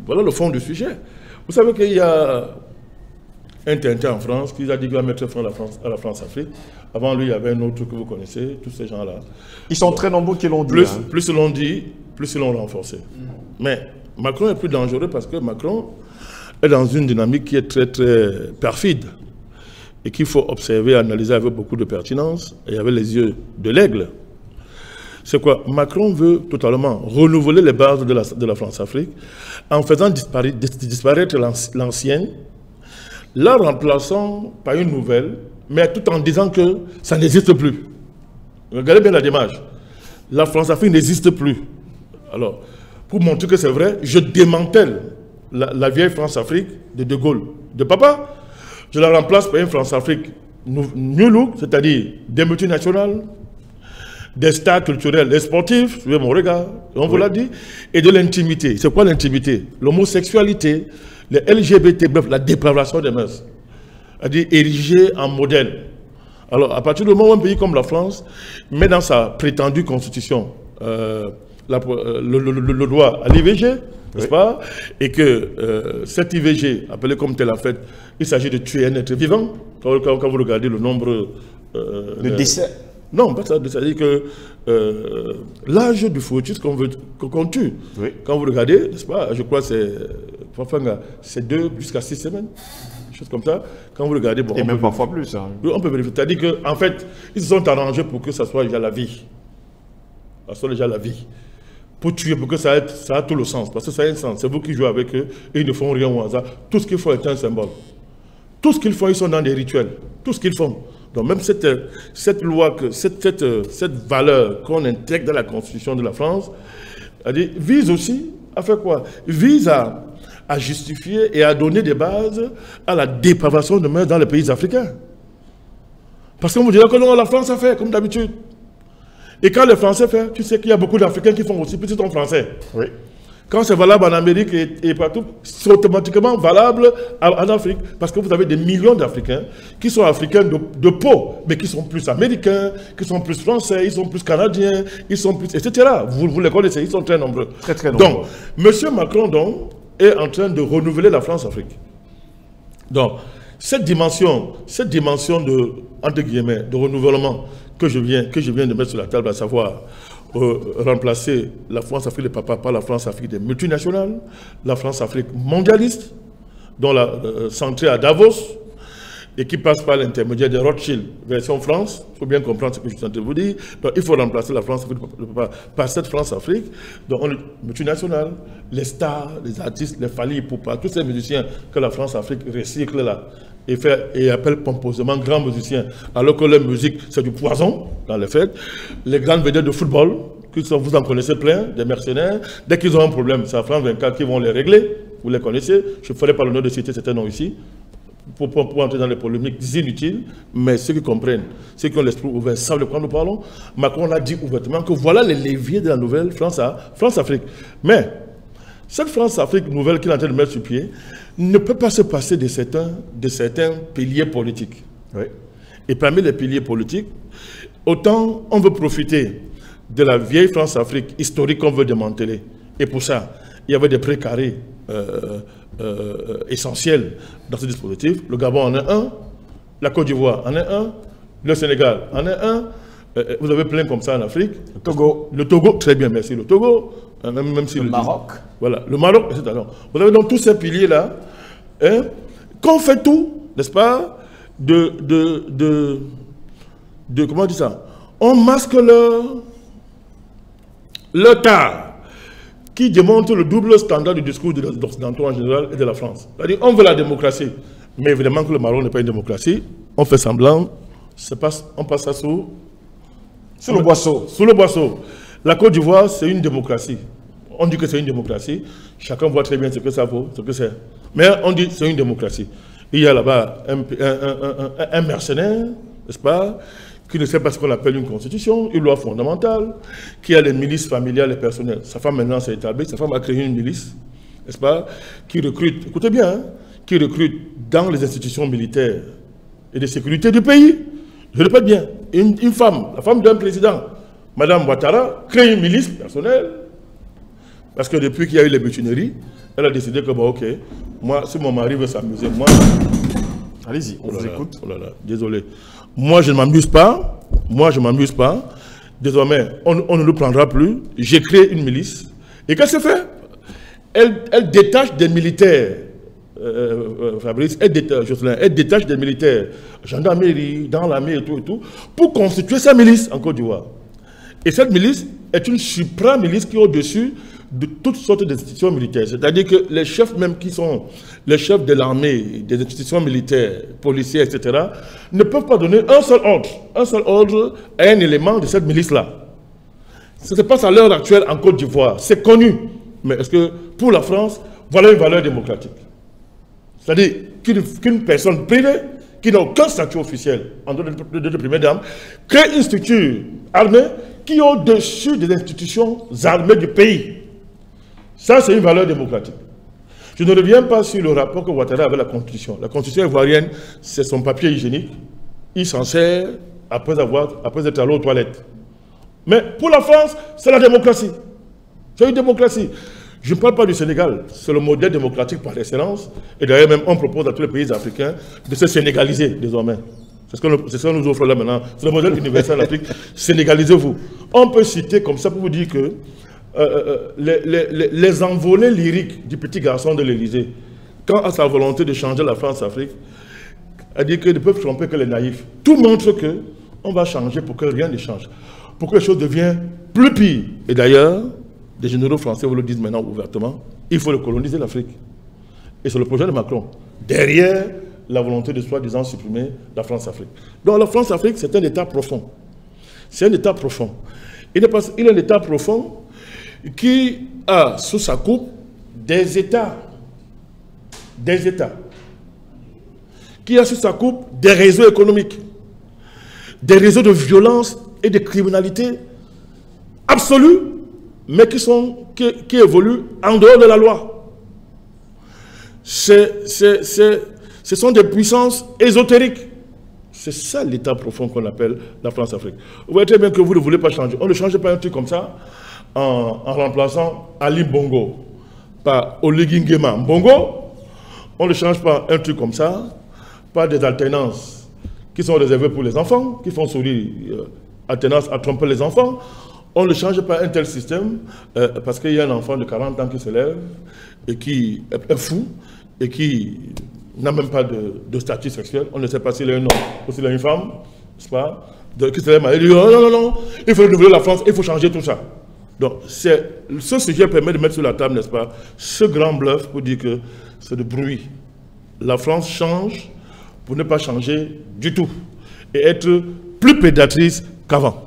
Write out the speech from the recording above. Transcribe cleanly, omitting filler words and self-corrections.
Voilà le fond du sujet. Vous savez qu'il y a un Tintin en France qui a dit qu'il va mettre fin à la France-Afrique. Avant lui, il y avait un autre que vous connaissez, tous ces gens-là. Ils sont très nombreux qui l'ont dit. Plus ils l'ont dit, plus ils l'ont renforcé. Mais Macron est plus dangereux parce que Macron est dans une dynamique qui est très, très perfide et qu'il faut observer, analyser avec beaucoup de pertinence et avec les yeux de l'aigle. C'est quoi? Macron veut totalement renouveler les bases de la France-Afrique en faisant disparaître l'ancienne, la remplaçant par une nouvelle, mais tout en disant que ça n'existe plus. Regardez bien la démarche. La France-Afrique n'existe plus. Alors, pour montrer que c'est vrai, je démantèle la vieille France-Afrique de Gaulle, de papa. Je la remplace par une France-Afrique new look, c'est-à-dire des multinationales, des stars culturels et sportifs, suivez mon regard, on vous l'a dit, et de l'intimité. C'est quoi l'intimité? L'homosexualité, les LGBT, bref, la dépravation des mœurs. C'est-à-dire érigé en modèle. Alors, à partir du moment où un pays comme la France met dans sa prétendue constitution le droit à l'IVG, n'est-ce pas? Et que cette IVG, appelée comme telle en fait, il s'agit de tuer un être vivant. Quand vous regardez le nombre de décès. Non, pas ça. C'est-à-dire que l'âge du fœtus qu'on tue, quand vous regardez, n'est-ce pas? Je crois que c'est 2 jusqu'à 6 semaines. Chose comme ça. Quand vous regardez... Bon, et même parfois plus. Hein. On peut vérifier. C'est-à-dire qu'en fait, ils se sont arrangés pour que ça soit déjà la vie. Ça soit déjà la vie. Pour tuer, pour que ça a tout le sens. Parce que ça a un sens. C'est vous qui jouez avec eux et ils ne font rien au hasard. Tout ce qu'ils font est un symbole. Tout ce qu'ils font, ils sont dans des rituels. Tout ce qu'ils font. Donc même cette loi, cette valeur qu'on intègre dans la constitution de la France, vise aussi à faire quoi? Vise à justifier et à donner des bases à la dépravation de mœurs dans les pays africains. Parce qu'on vous dira que non, la France a fait, comme d'habitude. Et quand les Français font, tu sais qu'il y a beaucoup d'Africains qui font aussi, puis ils sont français. Oui. Quand c'est valable en Amérique et partout, c'est automatiquement valable en Afrique. Parce que vous avez des millions d'Africains qui sont africains de peau, mais qui sont plus américains, qui sont plus français, ils sont plus canadiens, ils sont plus, etc. Vous les connaissez, ils sont très nombreux. Très, très nombreux. Donc, M. Macron, donc, est en train de renouveler la France-Afrique. Donc, cette dimension de, entre guillemets, de renouvellement que je viens de mettre sur la table, à savoir remplacer la France-Afrique de papa par la France-Afrique des multinationales, la France-Afrique mondialiste, dont centrée à Davos, et qui passe par l'intermédiaire de Rothschild, version France. Il faut bien comprendre ce que je suis en train de vous dire. Donc, il faut remplacer la France-Afrique par cette France-Afrique, dont on est multinationale, les stars, les artistes, les Fally Ipupa, tous ces musiciens que la France-Afrique recycle là, et appelle pompeusement grands musiciens, alors que leur musique, c'est du poison, dans les faits. Les grandes vedettes de football, vous en connaissez plein, des mercenaires, dès qu'ils ont un problème, c'est à France 24 qui vont les régler, vous les connaissez, je ne ferai pas l'honneur de citer certains noms ici, pour entrer dans les polémiques inutiles, mais ceux qui comprennent, ceux qui ont l'esprit ouvert, savent de quoi nous parlons. Macron a dit ouvertement que voilà les leviers de la nouvelle France-Afrique. Mais cette France-Afrique nouvelle qu'il est en train de mettre sur pied ne peut pas se passer de certains piliers politiques. Oui. Et parmi les piliers politiques, autant on veut profiter de la vieille France-Afrique historique qu'on veut démanteler. Et pour ça, il y avait des précarés essentiels dans ce dispositif. Le Gabon en est un, la Côte d'Ivoire en est un, le Sénégal en est un. Vous avez plein comme ça en Afrique. Le Togo. Le Togo, très bien, merci. Le Togo, même si le Maroc. Voilà, le Maroc, etc. Vous avez donc tous ces piliers-là, hein, qu'on fait tout, n'est-ce pas, comment on dit ça? On masque leur tard, qui démontre le double standard du discours des Occidentaux en général et de la France. C'est-à-dire, on veut la démocratie, mais évidemment que le Maroc n'est pas une démocratie. On fait semblant, on passe ça sous le boisseau. Sous le boisseau. La Côte d'Ivoire, c'est une démocratie. On dit que c'est une démocratie. Chacun voit très bien ce que ça vaut, ce que c'est. Mais on dit que c'est une démocratie. Il y a là-bas un mercenaire, n'est-ce pas, qui ne sait pas ce qu'on appelle une constitution, une loi fondamentale, qui a les milices familiales et personnelles. Sa femme maintenant s'est établie, sa femme a créé une milice, n'est-ce pas, qui recrute, écoutez bien, hein, qui recrute dans les institutions militaires et de sécurité du pays. Je répète bien, une femme, la femme d'un président, Madame Ouattara, crée une milice personnelle Parce que depuis qu'il y a eu les mutineries, elle a décidé que, bon, ok, moi, si mon mari veut s'amuser, moi... Allez-y, on vous écoute. Oh là là, désolé. Moi, je ne m'amuse pas. Moi, je ne m'amuse pas. Désormais, on ne nous prendra plus. J'ai créé une milice. Et qu'est-ce qu'elle fait? Elle détache des militaires, Fabrice, elle détache des militaires, gendarmerie, dans l'armée et tout, pour constituer sa milice en Côte d'Ivoire. Et cette milice est une supra-milice qui est au-dessus de toutes sortes d'institutions militaires. C'est-à-dire que les chefs même qui sont les chefs de l'armée, des institutions militaires, policiers, etc., ne peuvent pas donner un seul ordre à un élément de cette milice-là. Ça se passe à l'heure actuelle en Côte d'Ivoire. C'est connu. Mais est-ce que pour la France, voilà une valeur démocratique? C'est-à-dire qu'une personne privée qui n'a aucun statut officiel en dehors de première dame crée une structure armée qui est au-dessus des institutions armées du pays. Ça, c'est une valeur démocratique. Je ne reviens pas sur le rapport que Ouattara avait avec la Constitution. La Constitution ivoirienne, c'est son papier hygiénique. Il s'en sert après être allé aux toilettes. Mais pour la France, c'est la démocratie. C'est une démocratie. Je ne parle pas du Sénégal, c'est le modèle démocratique par excellence. Et d'ailleurs, même, on propose à tous les pays africains de se sénégaliser désormais. C'est ce que nous offre là maintenant. C'est le modèle universel en Afrique. Sénégalisez-vous. On peut citer comme ça pour vous dire que les envolées lyriques du petit garçon de l'Élysée, quant à sa volonté de changer la France-Afrique, a dit qu'ils ne peuvent tromper que les naïfs. Tout montre qu'on va changer pour que rien ne change. Pour que les choses deviennent plus pires. Et d'ailleurs, les généraux français vous le disent maintenant ouvertement, il faut coloniser l'Afrique. Et c'est le projet de Macron. Derrière la volonté de soi-disant supprimer la France-Afrique. Donc la France-Afrique, c'est un État profond. C'est un État profond. Il est un État profond qui a sous sa coupe des États. Des États. Qui a sous sa coupe des réseaux économiques. Des réseaux de violence et de criminalité absolue, mais qui évoluent en dehors de la loi. Ce sont des puissances ésotériques. C'est ça l'état profond qu'on appelle la France-Afrique. Vous voyez très bien que vous ne voulez pas changer. On ne change pas un truc comme ça en remplaçant Ali Bongo par Oligui Nguema Bongo. On ne change pas un truc comme ça par des alternances qui sont réservées pour les enfants, qui font sourire, alternance à tromper les enfants. On ne change pas un tel système parce qu'il y a un enfant de 40 ans qui se lève et qui est fou et qui n'a même pas de statut sexuel. On ne sait pas s'il est un homme ou s'il est une femme, n'est-ce pas? Qui se lève et dit non, non, non, il faut renouveler la France, il faut changer tout ça. Donc, ce sujet permet de mettre sur la table, n'est-ce pas, ce grand bluff pour dire que c'est de bruit. La France change pour ne pas changer du tout et être plus prédatrice qu'avant.